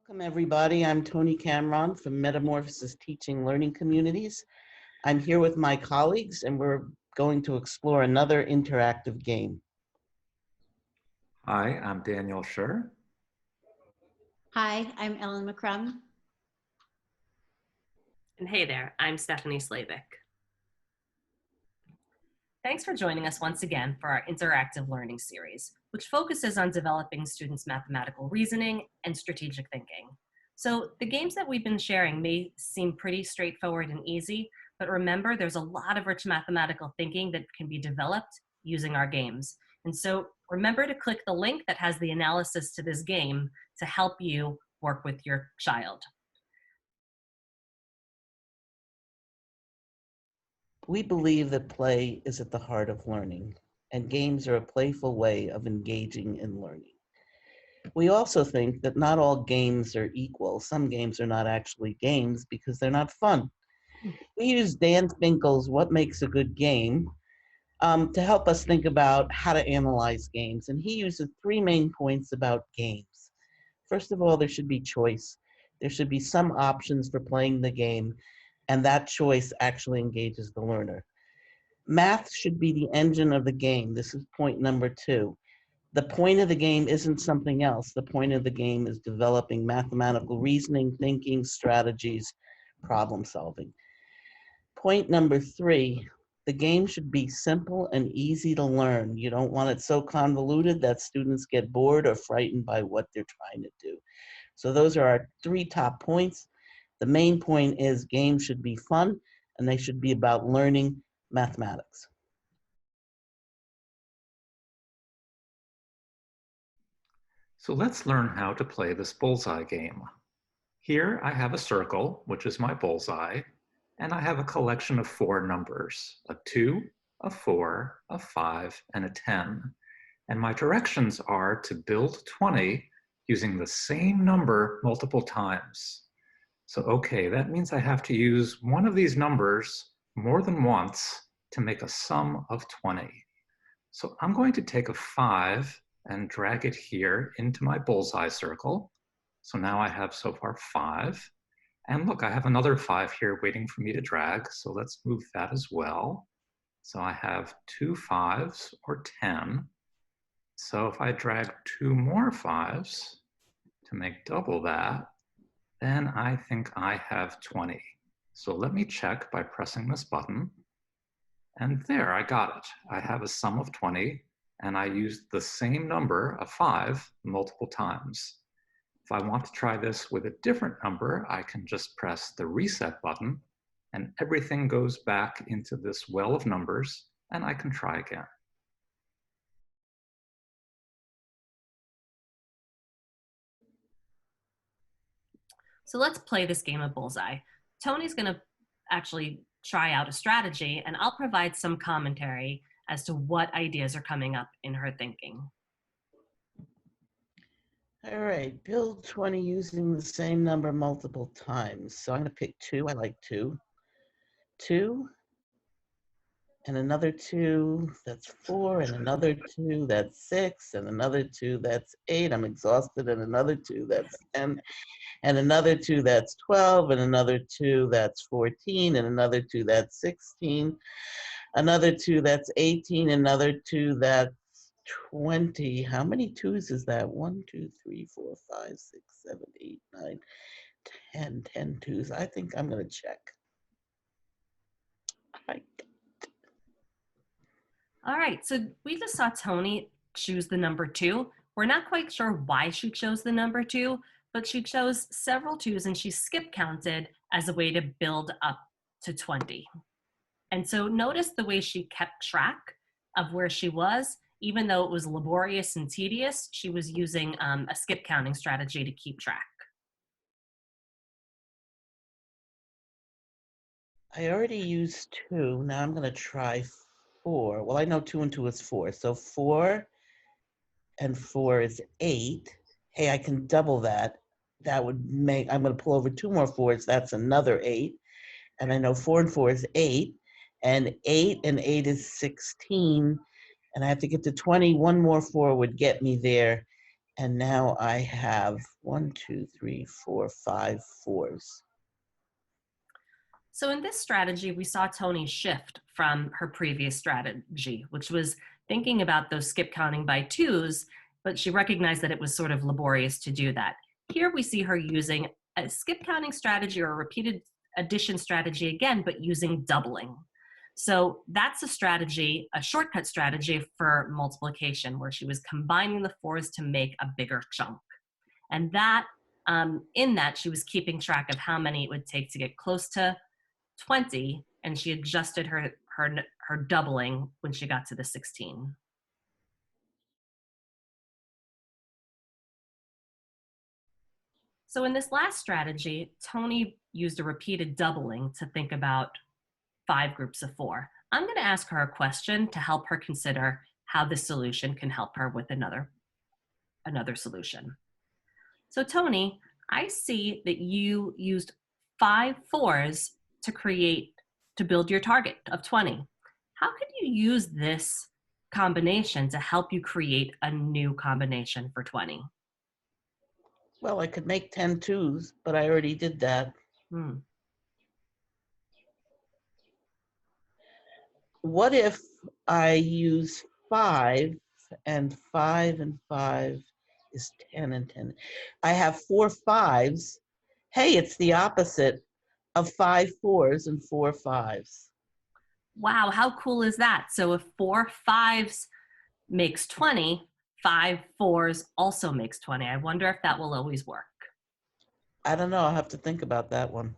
Welcome, everybody. I'm Toni Cameron from Metamorphosis Teaching Learning Communities. I'm here with my colleagues, and we're going to explore another interactive game. Hi, I'm Daniel Scher. Hi, I'm McCrum. And hey there, I'm Stephanie Slabic. Thanks for joining us once again for our interactive learning series, which focuses on developing students' mathematical reasoning and strategic thinking. So the games that we've been sharing may seem pretty straightforward and easy, but remember there's a lot of rich mathematical thinking that can be developed using our games. And so remember to click the link that has the analysis to this game to help you work with your child. We believe that play is at the heart of learning, and games are a playful way of engaging in learning. We also think that not all games are equal. Some games are not actually games because they're not fun. We use Dan Finkel's What Makes a Good Game to help us think about how to analyze games. And he uses three main points about games. First of all, there should be choice. There should be some options for playing the game, and that choice actually engages the learner. Math should be the engine of the game. This is point number 2. The point of the game isn't something else. The point of the game is developing mathematical reasoning, thinking, strategies, problem solving. Point number 3, the game should be simple and easy to learn. You don't want it so convoluted that students get bored or frightened by what they're trying to do. So those are our 3 top points. The main point is games should be fun and they should be about learning mathematics. So let's learn how to play this bullseye game. Here I have a circle, which is my bullseye, and I have a collection of 4 numbers, a 2, a 4, a 5, and a 10. And my directions are to build 20 using the same number multiple times. So, okay, that means I have to use one of these numbers more than once to make a sum of 20. So I'm going to take a 5 and drag it here into my bullseye circle. So now I have so far 5. And look, I have another 5 here waiting for me to drag. So let's move that as well. So I have 2 5s or 10. So if I drag 2 more 5s to make double that, then I think I have 20. So let me check by pressing this button. And there, I got it. I have a sum of 20, and I used the same number of 5 multiple times. If I want to try this with a different number, I can just press the reset button, and everything goes back into this well of numbers, and I can try again. So let's play this game of Bullseye. Tony's gonna actually try out a strategy and I'll provide some commentary as to what ideas are coming up in her thinking. All right, build 20 using the same number multiple times. So I'm gonna pick 2, I like 2. 2, and another 2, that's 4, and another 2, that's 6, and another 2, that's 8. I'm exhausted, and another 2, that's 10, and another 2, that's 12, and another 2, that's 14, and another 2, that's 16, another 2, that's 18, another 2, that's 20. How many 2s is that? 1, 2, 3, 4, 5, 6, 7, 8, 9, 10. 10 2s. I think I'm going to check. All right, so we just saw Toni choose the number 2. We're not quite sure why she chose the number 2, but she chose several 2s and she skip counted as a way to build up to 20. And so notice the way she kept track of where she was. Even though it was laborious and tedious, she was using a skip counting strategy to keep track. I already used 2. Now I'm going to try 4. Well, I know 2 and 2 is 4. So 4 and 4 is 8. Hey, I can double that. That would make, I'm going to pull over 2 more 4s. That's another 8. And I know 4 and 4 is 8. And 8 and 8 is 16. And I have to get to 20. One more 4 would get me there. And now I have 1, 2, 3, 4, 5 fours. So in this strategy, we saw Toni shift from her previous strategy, which was thinking about those skip counting by twos, but she recognized that it was sort of laborious to do that. Here we see her using a skip counting strategy or a repeated addition strategy again, but using doubling. So that's a strategy, a shortcut strategy for multiplication, where she was combining the fours to make a bigger chunk. And that, in that, she was keeping track of how many it would take to get close to 20, and she adjusted her doubling when she got to the 16. So in this last strategy, Toni used a repeated doubling to think about 5 groups of 4. I'm going to ask her a question to help her consider how this solution can help her with another solution. So Toni, I see that you used 5 fours to build your target of 20. How could you use this combination to help you create a new combination for 20? Well, I could make 10 twos, but I already did that. What if I use 5 and 5 and 5 is 10 and 10? I have 4 5s. Hey, it's the opposite of 5 4s and 4 5s. Wow, how cool is that? So if 4 5s makes 20, 5 4s also makes 20. I wonder if that will always work. I don't know. I'll have to think about that one.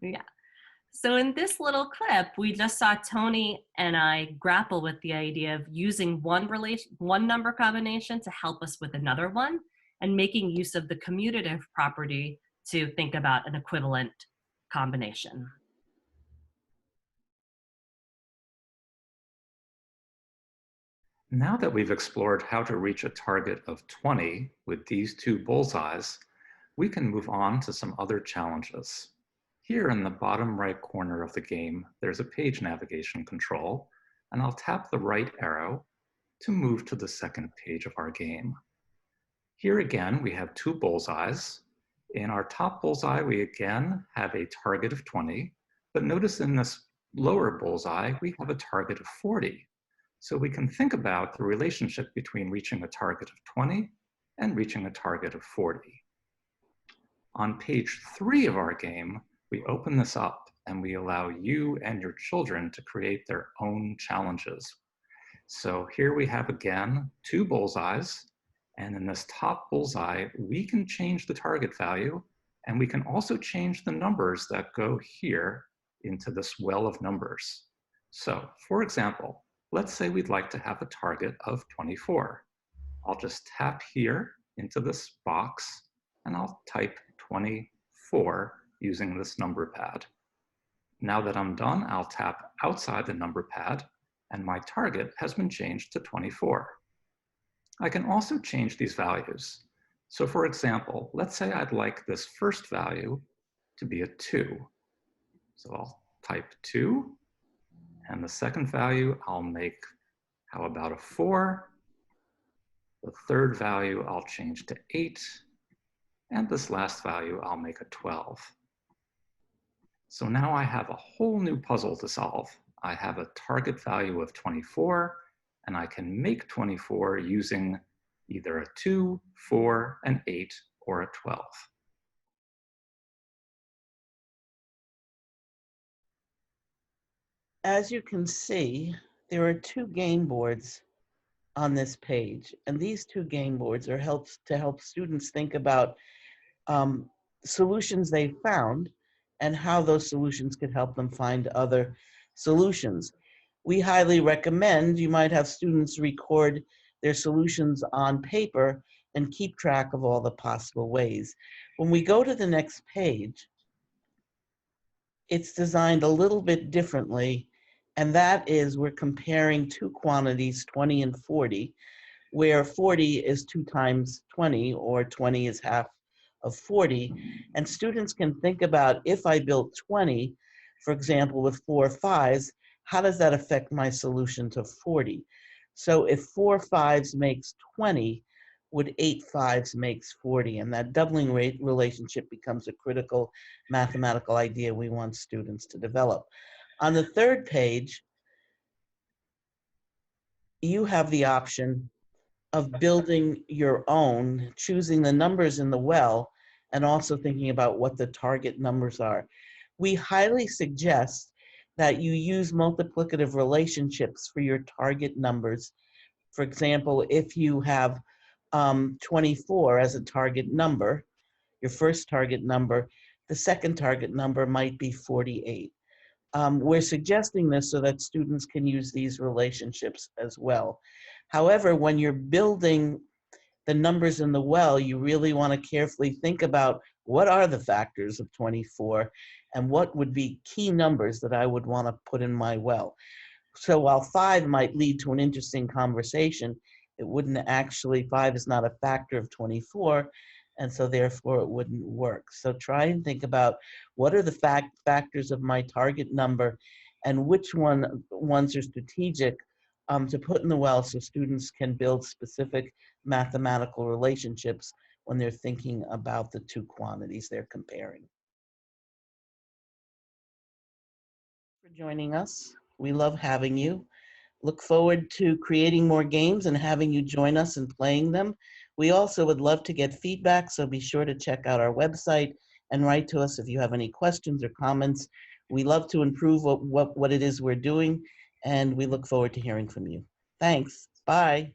Yeah. So in this little clip, we just saw Toni and I grapple with the idea of using one number combination to help us with another one, and making use of the commutative property to think about an equivalent combination. Now that we've explored how to reach a target of 20 with these 2 bullseyes, we can move on to some other challenges. Here in the bottom right corner of the game, there's a page navigation control, and I'll tap the right arrow to move to the second page of our game. Here again, we have 2 bullseyes. In our top bullseye, we again have a target of 20, but notice in this lower bullseye, we have a target of 40. So we can think about the relationship between reaching a target of 20 and reaching a target of 40. On page 3 of our game, we open this up and we allow you and your children to create their own challenges. So here we have again 2 bullseyes, and in this top bullseye, we can change the target value, and we can also change the numbers that go here into this well of numbers. So for example, let's say we'd like to have a target of 24. I'll just tap here into this box and I'll type 24 using this number pad. Now that I'm done, I'll tap outside the number pad and my target has been changed to 24. I can also change these values. So for example, let's say I'd like this first value to be a 2. So I'll type 2, and the second value I'll make, how about a 4? The third value I'll change to 8, and this last value I'll make a 12. So now I have a whole new puzzle to solve. I have a target value of 24, and I can make 24 using either a 2, 4, an 8, or a 12. As you can see, there are 2 game boards on this page, and these 2 game boards are to help students think about solutions they found and how those solutions could help them find other solutions. We highly recommend you might have students record their solutions on paper and keep track of all the possible ways. When we go to the next page, it's designed a little bit differently, and that is we're comparing 2 quantities, 20 and 40, where 40 is 2 times 20, or 20 is half of 40. And students can think about, if I built 20, for example, with 4 5s, how does that affect my solution to 40? So if 4 5s makes 20, would 8 5s makes 40? And that doubling rate relationship becomes a critical mathematical idea we want students to develop. On the third page, you have the option of building your own, choosing the numbers in the well, and also thinking about what the target numbers are. We highly suggest that you use multiplicative relationships for your target numbers. For example, if you have 24 as a target number, your first target number, the second target number might be 48. We're suggesting this so that students can use these relationships as well. However, when you're building the numbers in the well, you really want to carefully think about what are the factors of 24 and what would be key numbers that I would want to put in my well. So while 5 might lead to an interesting conversation, it wouldn't actually, 5 is not a factor of 24, and so therefore it wouldn't work. So try and think about what are the factors of my target number and which ones are strategic to put in the well so students can build specific mathematical relationships when they're thinking about the two quantities they're comparing. For joining us. We love having you. Look forward to creating more games and having you join us and playing them. We also would love to get feedback, so be sure to check out our website and write to us if you have any questions or comments. We love to improve what it is we're doing, and we look forward to hearing from you. Thanks. Bye.